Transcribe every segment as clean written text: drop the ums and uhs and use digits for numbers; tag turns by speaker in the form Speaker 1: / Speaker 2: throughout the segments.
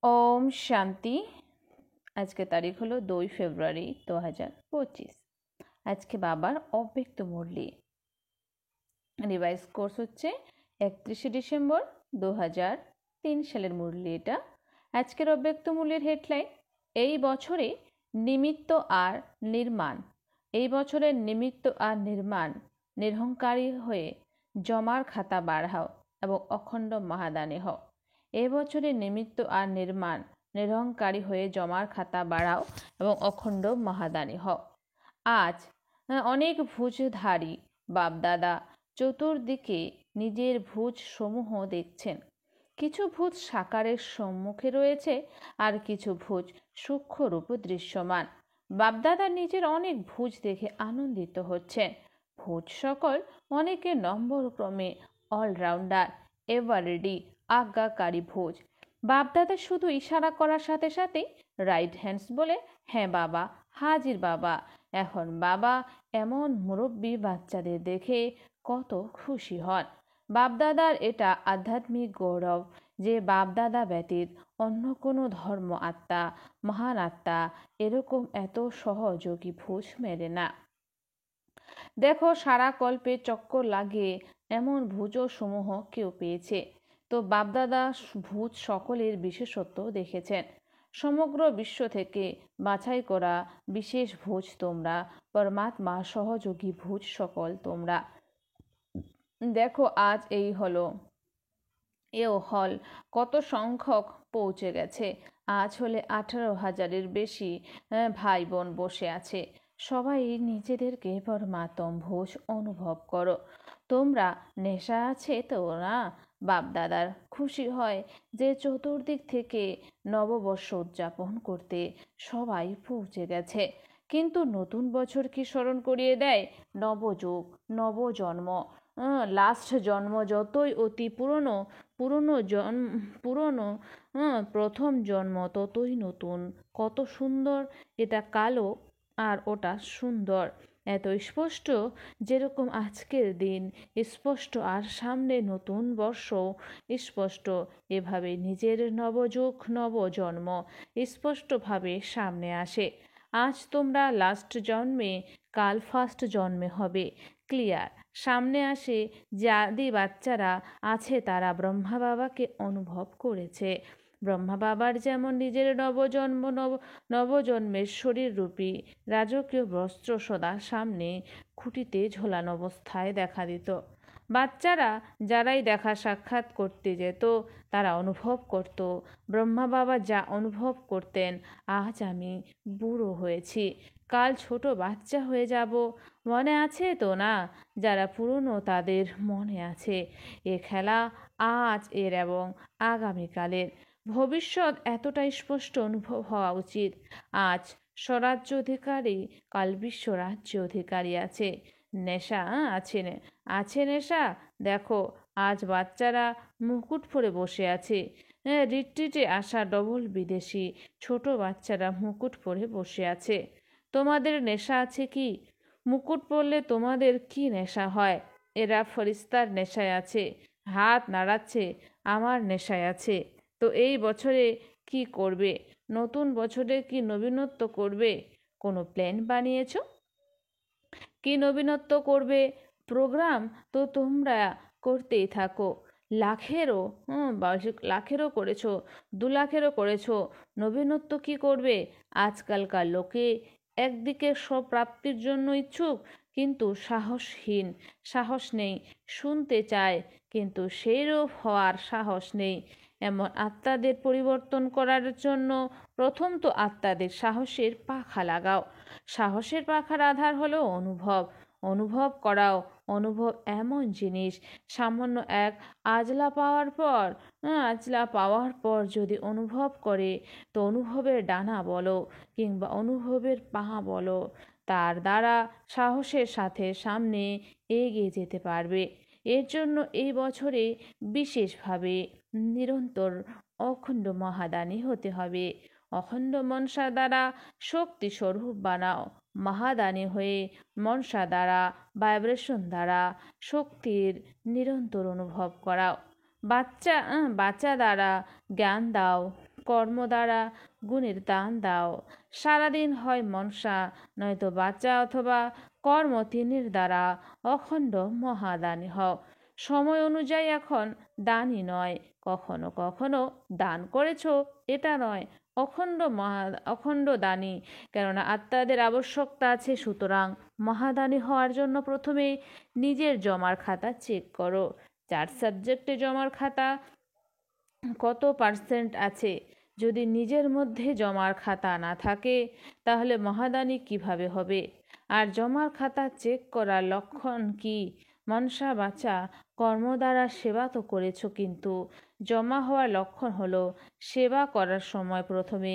Speaker 1: ওম শান্তি। আজকে তারিখ হলো 2 ফেব্রুয়ারি 2025। আজকে বাবার অব্যক্ত মুরলি রিভাইজ কোর্স হচ্ছে 31 ডিসেম্বর 2003 সালের মুরলি এটা। আজকের অব্যক্ত মুরলির হেডলাইন, এই বছরে নিমিত্ত আর নির্মাণ। এই বছরের নিমিত্ত আর নির্মাণ নিরহংকারী হয়ে জমার খাতা বাড়াও এবং অখণ্ড মহাদানী হও। এ বছরে নিমিত্ত আর নির্মাণ নিরহংকারী হয়ে জমার খাতা বাড়াও এবং অখণ্ড মহাদানী হও। আজ অনেক ভুজধারী বাপদাদা চতুর্দিকে নিজের ভুজ সমূহ দেখছেন। কিছু ভুজ সাকারের সম্মুখে রয়েছে আর কিছু ভুজ সূক্ষ্মরূপে দৃশ্যমান। বাপদাদা নিজের অনেক ভুজ দেখে আনন্দিত হচ্ছেন। ভুজ সকল অনেকে নম্বরক্রমে অলরাউন্ডার, এভারেডি, আজ্ঞাকারী ভুজ। বাপদাদা শুধু ইশারা করার সাথে সাথেই রাইট হ্যান্ডস বলে হ্যাঁ বাবা, হাজির বাবা। এখন বাবা এমন মুরব্বী বাচ্চাদের দেখে কত খুশি হন। বাপদাদার এটা আধ্যাত্মিক গৌরব যে বাপদাদা ব্যতীত অন্য কোনো ধর্ম আত্মা, মহান আত্মা এরকম এত সহযোগী ভুজ মেলে না। দেখো, সারা কল্পে চক্কর লাগিয়ে এমন ভুজও সমূহ কেউ পেয়েছে। তো বাপদাদা ভুজ সকলের বিশেষত্ব দেখেছেন। সমগ্র বিশ্ব থেকে বাছাই করা বিশেষ ভুজ তোমরা, পরমাত্মা সহযোগী ভুজ সকল তোমরা। দেখো, আজ এই হলো এও হল কত সংখ্যক পৌঁছে গেছে। আজ হলে 18,000-এর বেশি ভাই বোন বসে আছে। সবাই নিজেদেরকে পরমাত্ম ভোজ অনুভব করো। তোমরা নেশা আছে তো না? বাপদাদার খুশি হয় যে চতুর্দিক থেকে নববর্ষ উদযাপন করতে সবাই পৌঁছে গেছে। কিন্তু নতুন বছর কি স্মরণ করিয়ে দেয়? নবযুগ, নবজন্ম। লাস্ট জন্ম যতই অতি পুরনো প্রথম জন্ম ততই নতুন। কত সুন্দর! এটা কালো আর ওটা সুন্দর। এত স্পষ্ট যেরকম আজকের দিন স্পষ্ট আর সামনে নতুন বর্ষ স্পষ্ট, এভাবে নিজের নবযুগ নবজন্ম স্পষ্টভাবে সামনে আসে। আজ তোমরা লাস্ট জন্মে, কাল ফার্স্ট জন্মে হবে। ক্লিয়ার সামনে আসে। যাদি বাচ্চারা আছে তারা ব্রহ্মা বাবাকে অনুভব করেছে। ব্রহ্মা বাবার যেমন নিজের নবজন্মের শরীররূপী রাজকীয় বস্ত্র সদা সামনে খুঁটিতে ঝোলানো অবস্থায় দেখা দিত। বাচ্চারা যারাই দেখা সাক্ষাৎ করতে যেত তারা অনুভব করত ব্রহ্মা বাবা যা অনুভব করতেন, আজ আমি বুড়ো হয়েছি, কাল ছোট বাচ্চা হয়ে যাব। মনে আছে তো না? যারা পুরনো তাদের মনে আছে এ খেলা আজ এর এবং আগামীকালের। ভবিষ্যৎ এতটাই স্পষ্ট অনুভব হওয়া উচিত। আজ স্বরাজ্য অধিকারী, কাল বিশ্ব রাজ্য অধিকারী আছে। নেশা আছে নেশা। দেখো, আজ বাচ্চারা মুকুট পরে বসে আছে। রিট্রিটে আসা ডবল বিদেশি ছোট বাচ্চারা মুকুট পরে বসে আছে। তোমাদের নেশা আছে কি? মুকুট পরলে তোমাদের কি নেশা হয়? এরা ফরিস্তার নেশায় আছে, হাত নাড়াচ্ছে, আমার নেশায় আছে। তো এই বছরে কি করবে? নতুন বছরে কি নবীনত্ব করবে? কোনো প্ল্যান বানিয়েছ? কি নবীনত্ব করবে? প্রোগ্রাম তো তোমরা করতেই থাকো। লাখেরও করেছো, 2 লাখেরও করেছো। নবীনত্ব কি করবে? আজকালকার লোকে একদিকে স্বপ্রাপ্তির জন্য ইচ্ছুক কিন্তু সাহসহীন, সাহস নেই। শুনতে চায় কিন্তু সেইরূপ হওয়ার সাহস নেই। এমন আত্মাদের পরিবর্তন করার জন্য প্রথম তো আত্মাদের সাহসের পাখা লাগাও। সাহসের পাখার আধার হলো অনুভব। অনুভব করাও। অনুভব এমন জিনিস, সামান্য এক আজলা পাওয়ার পর যদি অনুভব করে তো অনুভবের ডানা বলো কিংবা অনুভবের পা বলো, তার দ্বারা সাহসের সাথে সামনে এগিয়ে যেতে পারবে। এর জন্য এই বছরে বিশেষভাবে নিরন্তর অখণ্ড মহাদানী হতে হবে। অখণ্ড মনসা দ্বারা শক্তি স্বরূপ বানাও। মহাদানী হয়ে মনসা দ্বারা, ভাইব্রেশন দ্বারা শক্তির নিরন্তর অনুভব করাও। বাচ্চা দ্বারা জ্ঞান দাও, কর্ম দ্বারা গুণের দান দাও। সারাদিন হয় মনসা নয়তো বাচ্চা অথবা কর্ম তিনের দ্বারা অখণ্ড মহাদানী হও। সময় অনুযায়ী এখন দানই নয়, কখনো কখনো দান করেছ এটা নয়, অখণ্ড দানী, কেননা আত্মাদের আবশ্যকতা আছে। সুতরাং মহাদানী হওয়ার জন্য প্রথমে নিজের জমার খাতা চেক করো। 4 সাবজেক্টে জমার খাতা কত পার্সেন্ট আছে। যদি নিজের মধ্যে জমার খাতা না থাকে তাহলে মহাদানী কিভাবে হবে? আর জমার খাতা চেক করার লক্ষণ কি? মনসা বাচা কর্ম দ্বারা সেবা তো করেছ, কিন্তু জমা হওয়ার লক্ষণ হলো সেবা করার সময় প্রথমে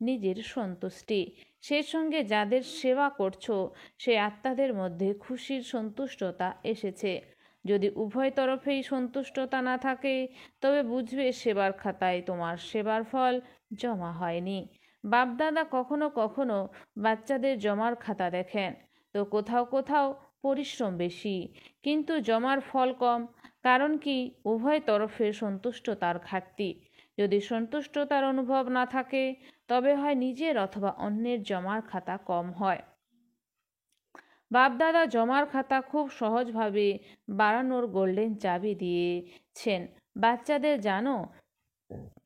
Speaker 1: নিজের সন্তুষ্টি, সেই সঙ্গে যাদের সেবা করছো সেই আত্মাদের মধ্যে খুশির সন্তুষ্টতা এসেছে। যদি উভয় তরফেই সন্তুষ্টতা না থাকে তবে বুঝবে সেবার খাতায় তোমার সেবার ফল জমা হয়নি। বাপদাদা কখনো কখনো বাচ্চাদের জমার খাতা দেখেন, তো কোথাও কোথাও পরিশ্রম বেশি কিন্তু জমার ফল কম। কারণ কি? উভয় তরফের সন্তুষ্টতার ঘাটতি। যদি সন্তুষ্টতার অনুভব না থাকে তবে হয় নিজের অথবা অন্যের জমার খাতা কম হয়। বাপদাদা জমার খাতা খুব সহজভাবে বাড়ানোর গোল্ডেন চাবি দিয়েছেন বাচ্চাদের। জানো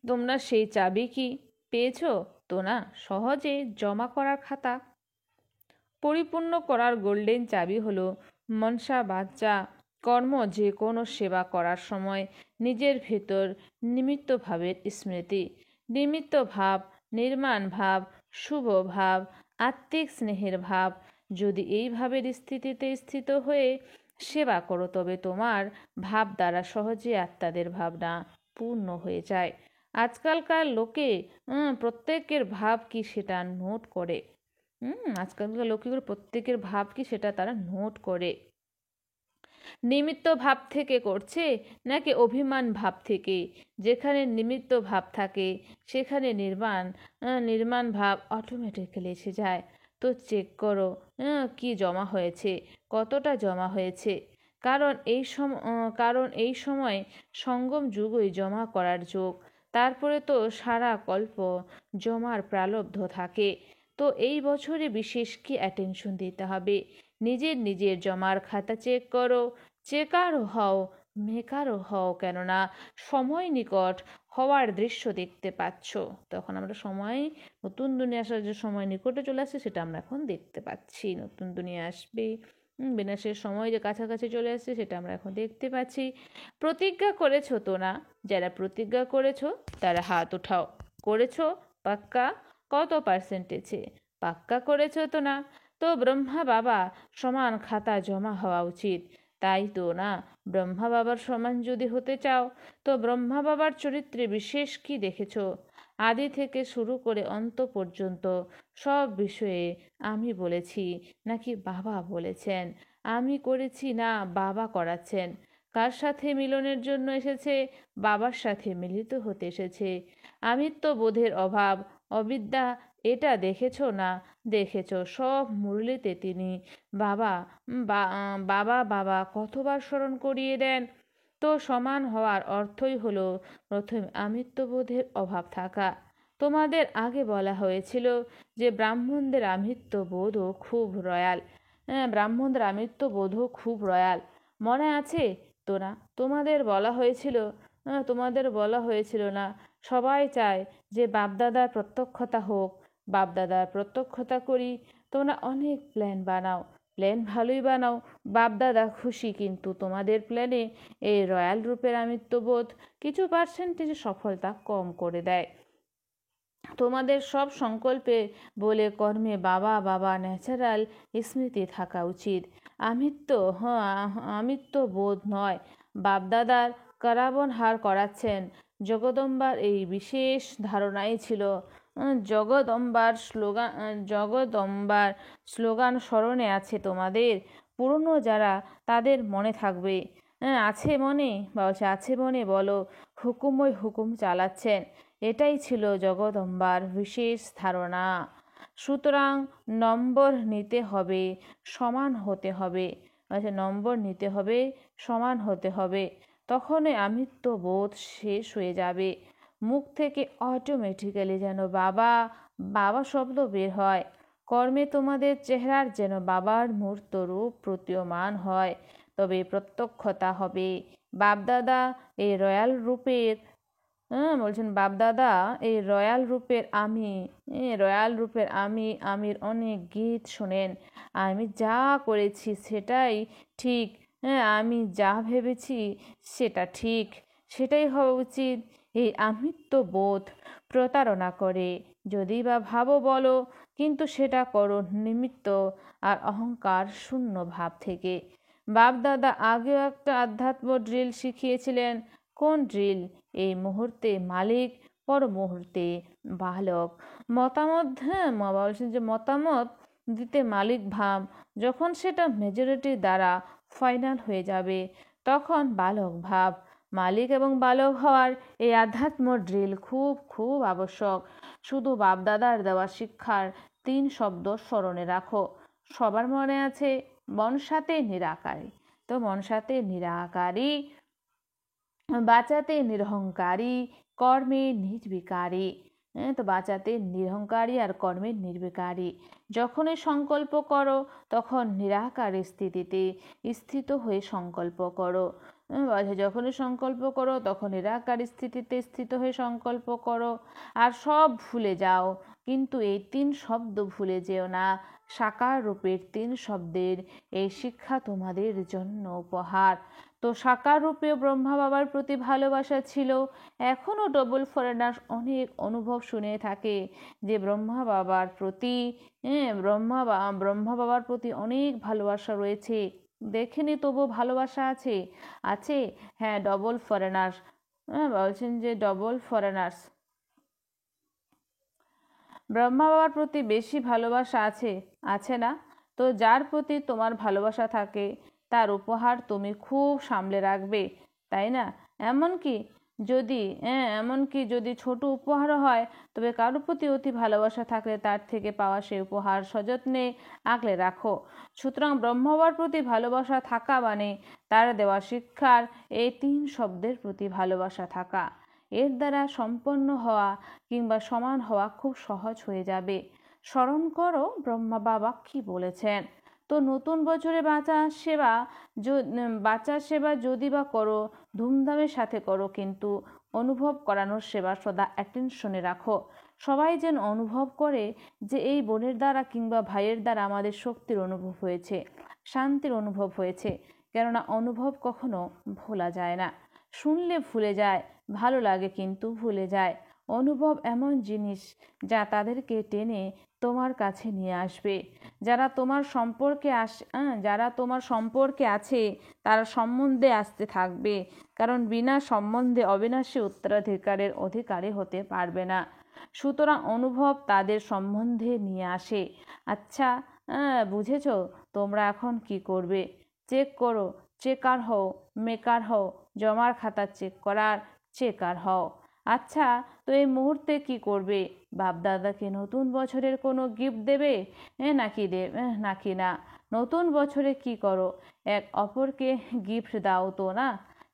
Speaker 1: তোমরা সেই চাবি কি পেয়েছ? তো না, সহজে জমা করার খাতা পরিপূর্ণ করার গোল্ডেন চাবি হলো মনসা বাচ্চা কর্ম। যে কোনো সেবা করার সময় নিজের ভেতর নিমিত্ত ভাবের স্মৃতি, নিমিত্ত ভাব, নির্মাণ ভাব, শুভ ভাব, আত্মিক স্নেহের ভাব, যদি এই ভাবের স্থিতিতে স্থিত হয়ে সেবা করো তবে তোমার ভাব দ্বারা সহজে আত্মাদের ভাবনা পূর্ণ হয়ে যায়। আজকালকার লোকে প্রত্যেকের ভাব কি সেটা নোট করে। আজকালকার লোকগুলো প্রত্যেকের ভাব কি সেটা তারা নোট করে। নিমিত্ত ভাব থেকে করছে নাকি অভিমান ভাব থেকে? যেখানে নিমিত্ত ভাব থাকে সেখানে নির্মাণ ভাব অটোমেটিক্যালি এসে যায়। তো চেক করো কি জমা হয়েছে, কতটা জমা হয়েছে। কারণ এই সময় সঙ্গম যুগই জমা করার যুগ। তারপরে তো সারা কল্প জমার প্রালব্ধ থাকে। তো এই বছরে বিশেষ কি অ্যাটেনশন দিতে হবে? নিজের জমার খাতা চেক করো। চেকারও হও, মেকারও হও, কেননা সময় নিকট হওয়ার দৃশ্য দেখতে পাচ্ছ। তখন আমরা সময়, নতুন দুনিয়া আসার যে সময় নিকটে চলে আসছে সেটা আমরা এখন দেখতে পাচ্ছি। নতুন দুনিয়া আসবে, বিনাশের সময় যে কাছাকাছি চলে আসছে সেটা আমরা এখন দেখতে পাচ্ছি। প্রতিজ্ঞা করেছো তো না? যারা প্রতিজ্ঞা করেছো তারা হাত উঠাও। করেছো পাক্কা? কত পার্সেন্টেজে? পাক্কা করেছো তো না? তো ব্রহ্মা বাবা সমান খাতা জমা হওয়া উচিত, তাই তো না? ব্রহ্মা বাবার সমান যদি হতে চাও তো ব্রহ্মা বাবার চরিত্রে বিশেষ কি দেখেছো? আদি থেকে শুরু করে অন্ত পর্যন্ত সব বিষয়ে আমি বলেছি নাকি বাবা বলেছেন? আমি করেছি না বাবা করাচ্ছেন? কার সাথে মিলনের জন্য এসেছে? বাবার সাথে মিলিত হতে এসেছে। আমিত্ব বোধের অভাব, অবিদ্যা, এটা দেখেছো না? দেখেছো। সব মুরলিতে তিনি বাবা বাবা বাবা কতবার স্মরণ করিয়ে দেন। তো সমান হওয়ার অর্থই হলো প্রথম আমিত্ববোধের অভাব থাকা। তোমাদের আগে বলা হয়েছিল যে ব্রাহ্মণদের আমিত্ববোধও খুব রয়্যাল। ব্রাহ্মণদের আমিত্ববোধও খুব রয়্যাল, মনে আছে তো না? তোমাদের বলা হয়েছিল না সবাই চায় যে বাপদাদার প্রত্যক্ষতা হোক। বাপদাদার প্রত্যক্ষতা করি। তোমরা অনেক প্ল্যান বানাও, প্ল্যান ভালোই বানাও, বাপদাদা খুশি, কিন্তু তোমাদের প্ল্যানে এই রয়্যাল রূপের আমিত্ববোধ কিছু পার্সেন্টেজ সফলতা কম করে দেয়। তোমাদের সব সংকল্পে বলে কর্মে বাবা বাবা ন্যাচারাল স্মৃতি থাকা উচিত। আমিত্ব বোধ নয়। বাপদাদার কারাবন হার করাচ্ছেন। জগদম্বার এই বিশেষ ধারণাই ছিল। জগদম্বার স্লোগান স্মরণে আছে তোমাদের? পুরনো যারা তাদের মনে থাকবে। আছে মনে? আছে মনে বলো, হুকুমই হুকুম চালাচ্ছেন। এটাই ছিল জগদম্বার বিশেষ ধারণা। সুতরাং নম্বর নিতে হবে, সমান হতে হবে। নম্বর নিতে হবে, সমান হতে হবে, তখনই আমিত্ববোধ শেষ হয়ে যাবে। মুখ থেকে অটোমেটিক্যালি যেন বাবা বাবা শব্দ বের হয়। কর্মে তোমাদের চেহারার যেন বাবার মূর্ত রূপ প্রতীয়মান হয়। তবে প্রত্যক্ষতা হবে বাপদাদা এই রয়্যাল রূপের বলছেন বাপদাদা এই রয়্যাল রূপের আমির অনেক গীত শোনেন। আমি যা করেছি সেটাই ঠিক, আমি যা ভেবেছি সেটা ঠিক, সেটাই হওয়া উচিত। এই আমিত্ব বোধ প্রতারণা করে। যদি বা ভাবো বলো, কিন্তু সেটা করো নিমিত্ত আর অহংকার শূন্য ভাব থেকে। বাপদাদা আগেও একটা আধ্যাত্ম ড্রিল শিখিয়েছিলেন। কোন ড্রিল? এই মুহূর্তে মালিক, পর মুহূর্তে বালক। মতামত বলছেন যে মতামত দিতে মালিক ভাব, যখন সেটা মেজরিটি দ্বারা ফাইনাল হয়ে যাবে তখন বালক ভাব। মালিক এবং বালক হওয়ার এই আধ্যাত্ম ড্রিল খুব খুব আবশ্যক। শুধু বাপদাদার দেওয়া শিক্ষার 3 শব্দ স্মরণে রাখো। সবার মনে আছে মনসাতে নিরাকারী। তো মনসাতে নিরাকারী, বাঁচাতে নিরহংকারী, কর্মে নির্বিকারী। তো বাঁচাতে নিরহংকারী আর কর্মে নির্বিকারী। যখনই সংকল্প করো তখন নিরাকার স্থিতিতে স্থিত হয়ে সংকল্প করো। যখনই সংকল্প করো তখন নিরাকার স্থিতিতে স্থিত হয়ে সংকল্প করো। আর সব ভুলে যাও, কিন্তু এই 3 শব্দ ভুলে যেও না। সাকার রূপের 3 শব্দের এই শিক্ষা তোমাদের জন্য উপহার। তো সাকার রূপেও ব্রহ্মা বাবার প্রতি ভালোবাসা ছিল। এখনও ডবল ফরেনার অনেক অনুভব শুনে থাকে যে ব্রহ্মা বাবার প্রতি অনেক ভালোবাসা রয়েছে। দেখেনি তবু ভালোবাসা আছে আছে হ্যাঁ, ডবল ফরেনার্স বলছেন যে ডবল ফরেনার্স ব্রহ্মা বাবার প্রতি বেশি ভালোবাসা আছে না? তো যার প্রতি তোমার ভালোবাসা থাকে তার উপহার তুমি খুব সামলে রাখবে, তাই না? এমনকি যদি ছোট উপহারও হয়, তবে কারোর প্রতি অতি ভালোবাসা থাকলে তার থেকে পাওয়া সেই উপহার সযত্নে আগলে রাখো। সুতরাং ব্রহ্মা বাবার প্রতি ভালোবাসা থাকা মানে তার দেওয়া শিক্ষার এই 3 শব্দের প্রতি ভালোবাসা থাকা। এর দ্বারা সম্পন্ন হওয়া কিংবা সমান হওয়া খুব সহজ হয়ে যাবে। স্মরণ করো ব্রহ্মা বাবা কি বলেছেন। তো নতুন বছরে বাঁচার সেবা যদি বা করো, ধুমধামের সাথে করো, কিন্তু অনুভব করানোর সেবা সদা অ্যাটেনশনে রাখো। সবাই যেন অনুভব করে যে এই বোনের দ্বারা কিংবা ভাইয়ের দ্বারা আমাদের শক্তির অনুভব হয়েছে, শান্তির অনুভব হয়েছে। কেননা অনুভব কখনো ভোলা যায় না। শুনলে ভুলে যায়, ভালো লাগে কিন্তু ভুলে যায়। অনুভব এমন জিনিস যা তাদেরকে টেনে তোমার কাছে নিয়ে আসবে। যারা তোমার সম্পর্কে আছে তারা সম্বন্ধে আসতে থাকবে, কারণ বিনা সম্বন্ধে অবিনাশী উত্তরাধিকারের অধিকারী হতে পারবে না। সুতরাং অনুভব তাদের সম্বন্ধে নিয়ে আসে। আচ্ছা, বুঝেছ? তোমরা এখন কি করবে? চেক করো, চেকার হও, মেকার হও, জমার খাতা চেক করার চেকার হও। আচ্ছা, তো এই মুহূর্তে কি করবে? বাপদাদাকে নতুন বছরের কোনো গিফট দেবে নাকি না? নতুন বছরে কি করো? এক অপরকে গিফট দাও তো না?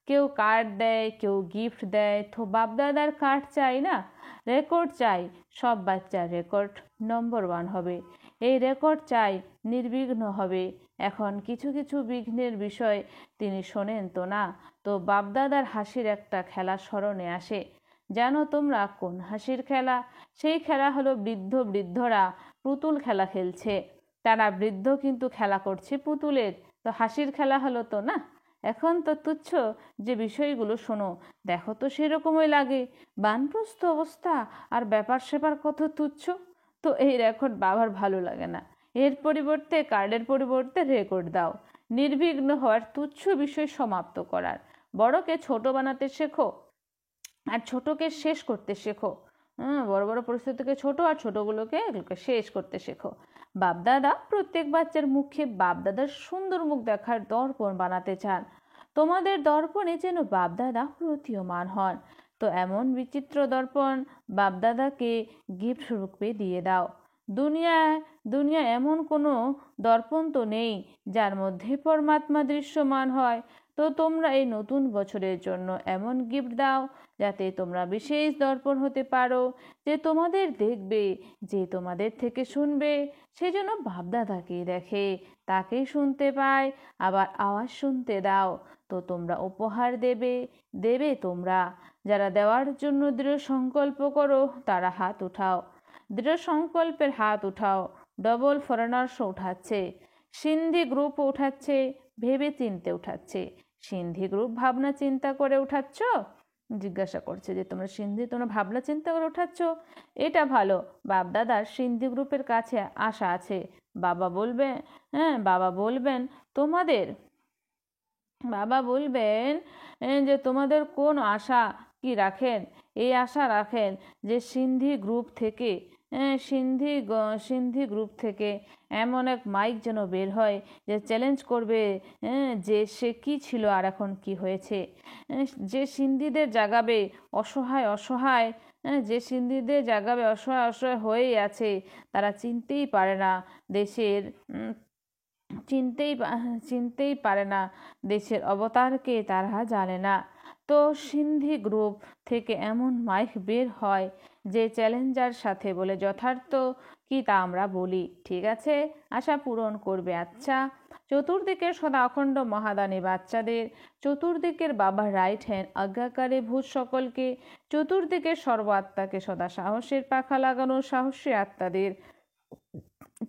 Speaker 1: কেউ কার্ড দেয়, কেউ গিফট দেয়। তো বাপদাদার কার্ড চাই না, রেকর্ড চাই। সব বাচ্চার রেকর্ড নম্বর 1 হবে। এই রেকর্ড চাই নির্বিঘ্ন হবে। এখন কিছু কিছু বিঘ্নের বিষয় তিনি শোনেন তো না? তো বাপদাদার হাসির একটা খেলা স্মরণে আসে। জানো তোমরা কোন হাসির খেলা? সেই খেলা হলো বৃদ্ধরা পুতুল খেলা খেলছে। তারা বৃদ্ধ কিন্তু খেলা করছে পুতুলের। তো হাসির খেলা হলো তো না? এখন তো তুচ্ছ যে বিষয়গুলো শোনো, দেখো তো সেরকমই লাগে। বানপ্রস্থ অবস্থা আর ব্যাপার স্যাপার কত তুচ্ছ। তো এই রেকর্ড বাবার ভালো লাগে না। এর পরিবর্তে কার্ডের পরিবর্তে রেকর্ড দাও। নির্বিঘ্ন হওয়ার, তুচ্ছ বিষয় সমাপ্ত করার। বড়কে ছোট বানাতে শেখো আর ছোটকে শেষ করতে শেখো। বড় বড় পরিস্থিতিকে ছোট আর ছোটগুলোকে শেষ করতে শেখো। বাপদাদা প্রত্যেক বাচ্চার মুখে বাপদাদার সুন্দর মুখ দেখার দর্পণ বানাতে চান। তোমাদের দর্পণে যেন বাপদাদা প্রতীয়মান হন। তো এমন বিচিত্র দর্পণ বাপদাদাকে গিফট রূপে দিয়ে দাও। দুনিয়ায় দুনিয়ায় এমন কোনো দর্পণ তো নেই যার মধ্যে পরমাত্মা দৃশ্যমান হয়। তো তোমরা এই নতুন বছরের জন্য এমন গিফট দাও যাতে তোমরা বিশেষ দর্পণ হতে পারো, যে তোমাদের দেখবে, যে তোমাদের থেকে শুনবে, সে যেন বাপদাদাকেই দেখে, তাকেই শুনতে পায়, আবার আওয়াজ শুনতে দাও। তো তোমরা উপহার দেবে দেবে তোমরা যারা দেওয়ার জন্য দৃঢ় সংকল্প করো তারা হাত উঠাও, দৃঢ় সংকল্পের হাত উঠাও। ডবল ফরেনার্স উঠাচ্ছে, সিন্ধি গ্রুপ উঠাচ্ছে, ভেবে চিনতে উঠাচ্ছে। সিন্ধি গ্রুপ ভাবনা চিন্তা করে উঠাচ্ছ? জিজ্ঞাসা করছে যে তোমরা ভাবনা চিন্তা করে উঠাচ্ছ, এটা ভালো। বাপদাদার সিন্ধি গ্রুপের কাছে আশা আছে। বাবা বলবে, হ্যাঁ বাবা বলবেন তোমাদের, বাবা বলবেন যে তোমাদের কোন আশা কি রাখেন। এই আশা রাখেন যে সিন্ধি গ্রুপ থেকে এমন এক মাইক যেন বের হয় যে চ্যালেঞ্জ করবে যে সে কি ছিল আর এখন কি হয়েছে, যে সিন্ধিদের জাগাবে অসহায় অসহায়, যে সিন্ধিদের জাগাবে অসহায় অসহায় হয়েই আছে। তারা চিনতেই পারে না দেশের চিনতেই পারে না দেশের অবতারকে, তারা জানে না। তো সিন্ধি গ্রুপ থেকে এমন মাইক বের হয় যে চ্যালেঞ্জার সাথে বলে যথার্থ কি তা আমরা বলি, ঠিক আছে, আশা পূরণ করবে। আচ্ছা, চতুর্দিকের সদা অখণ্ড মহাদানী বাচ্চাদের, চতুর্দিকের বাবার রাইট হ্যান্ড আজ্ঞাকারী ভূত সকলকে, চতুর্দিকের সর্ব আত্মাকে সদা সাহসের পাখা লাগানো সাহসী আত্মাদের,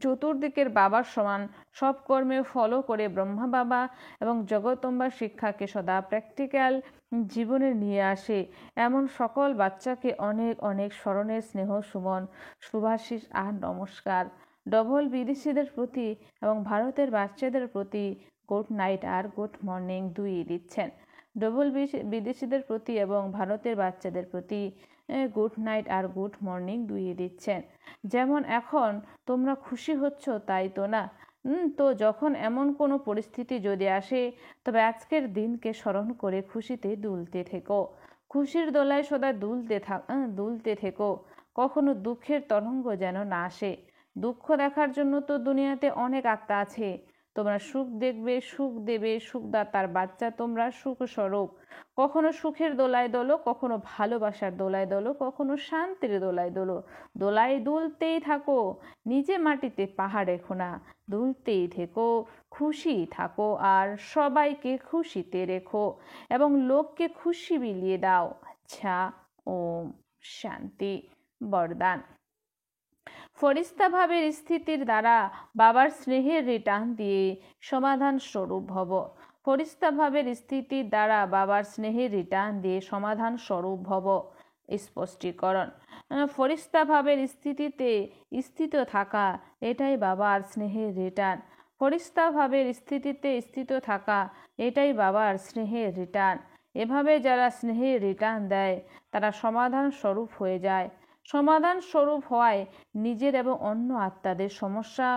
Speaker 1: চতুর্দিকের বাবার সমান সব কর্মে ফলো করে ব্রহ্মা বাবা এবং জগতম্বার শিক্ষাকে সদা প্র্যাকটিক্যাল জীবনে নিয়ে আসে এমন সকল বাচ্চাকে অনেক অনেক স্মরণের স্নেহ সুমন শুভাশিস আর নমস্কার। ডবল বিদেশিদের প্রতি এবং ভারতের বাচ্চাদের প্রতি গুড নাইট আর গুড মর্নিং দুই দিচ্ছেন। ডবল বিদেশিদের প্রতি এবং ভারতের বাচ্চাদের প্রতি গুড নাইট আর গুড মর্নিং দুই দিচ্ছেন। যেমন এখন তোমরা খুশি হচ্ছ তাই তো না? তো যখন এমন কোনো পরিস্থিতি যদি আসে, তবে আজকের দিনকে স্মরণ করে খুশিতে দুলতে থেকো, খুশির দোলায় সদা দুলতে থেকো। কখনো দুঃখের তরঙ্গ যেন না আসে। দুঃখ দেখার জন্য তো দুনিয়াতে অনেক আত্মা আছে। তোমরা সুখ দেখবে, সুখ দেবে, সুখদাতার বাচ্চা তোমরা, সুখ স্বরূপ। কখনো সুখের দোলায় দোলো, কখনো ভালোবাসার দোলায় দোলো, কখনো শান্তির দোলায় দোলো। দোলায় দুলতেই থাকো, নিজে মাটিতে পাহাড় রেখো না, দুলতেই থেকো, খুশি থাকো আর সবাইকে খুশিতে রেখো এবং লোককে খুশি বিলিয়ে দাও। আচ্ছা, ওম শান্তি। বরদান। ফরিস্তা ভাবের স্থিতির দ্বারা বাবার স্নেহের রিটার্ন দিয়ে সমাধান স্বরূপ ভব। ফরিস্তা ভাবের স্থিতির দ্বারা বাবার স্নেহের রিটার্ন দিয়ে সমাধান স্বরূপ ভব। স্পষ্টীকরণ। ফরিস্তা ভাবের স্থিতিতে স্থিত থাকা, এটাই বাবার স্নেহের রিটার্ন। ফরিস্তা ভাবের স্থিতিতে স্থিত থাকা, এটাই বাবার স্নেহের রিটার্ন। এভাবে যারা স্নেহের রিটার্ন দেয় তারা সমাধান স্বরূপ হয়ে যায়। সমাধান স্বরূপ হওয়ায় নিজের এবং অন্য আত্মাদের সমস্যা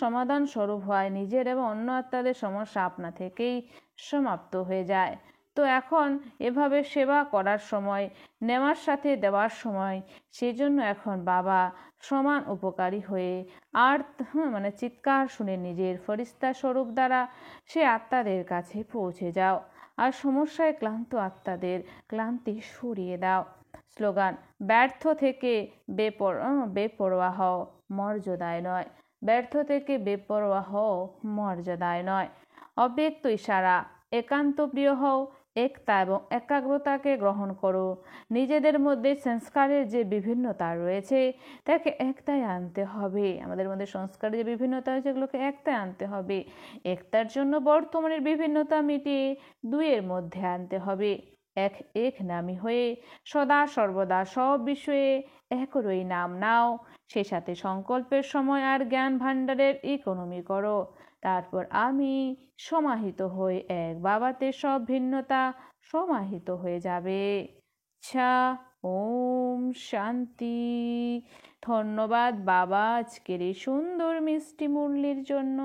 Speaker 1: সমাধান স্বরূপ হয় নিজের এবং অন্য আত্মাদের সমস্যা আপনা থেকেই সমাপ্ত হয়ে যায়। তো এখন এভাবে সেবা করার সময়, নেওয়ার সাথে দেওয়ার সময়, সেজন্য এখন বাবা সমান উপকারী হয়ে আর চিৎকার শুনে নিজের ফরিস্তা স্বরূপ দ্বারা সে আত্মাদের কাছে পৌঁছে যাও আর সমস্যায় ক্লান্ত আত্মাদের ক্লান্তি সরিয়ে দাও। স্লোগান। ব্যর্থ থেকে বেপরোয়া হও, মর্যাদায় নয়। ব্যর্থ থেকে বেপরোয়া হও, মর্যাদায় নয়। অব্যক্ত ইশারা। একান্ত প্রিয় হও, একতা এবং একাগ্রতাকে গ্রহণ করো। নিজেদের মধ্যে সংস্কারের যে বিভিন্নতা রয়েছে তাকে একতায় আনতে হবে। আমাদের মধ্যে সংস্কারের যে বিভিন্নতা রয়েছে এগুলোকে একতায় আনতে হবে। একতার জন্য বর্তমানের বিভিন্নতা মিটিয়ে দুইয়ের মধ্যে আনতে হবে। এক নামী হয়ে সদা সর্বদা সব বিষয়ে একই নাম নাও। সে সাথে সংকল্পের সময় আর জ্ঞান ভাণ্ডারের ইকোনমি করো। তারপর আমি সমাহিত হয়ে এক বাবাতে সব ভিন্নতা সমাহিত হয়ে যাবে। আচ্ছা, ওম শান্তি। ধন্যবাদ বাবা আজকের এই সুন্দর মিষ্টি মুরলির জন্য।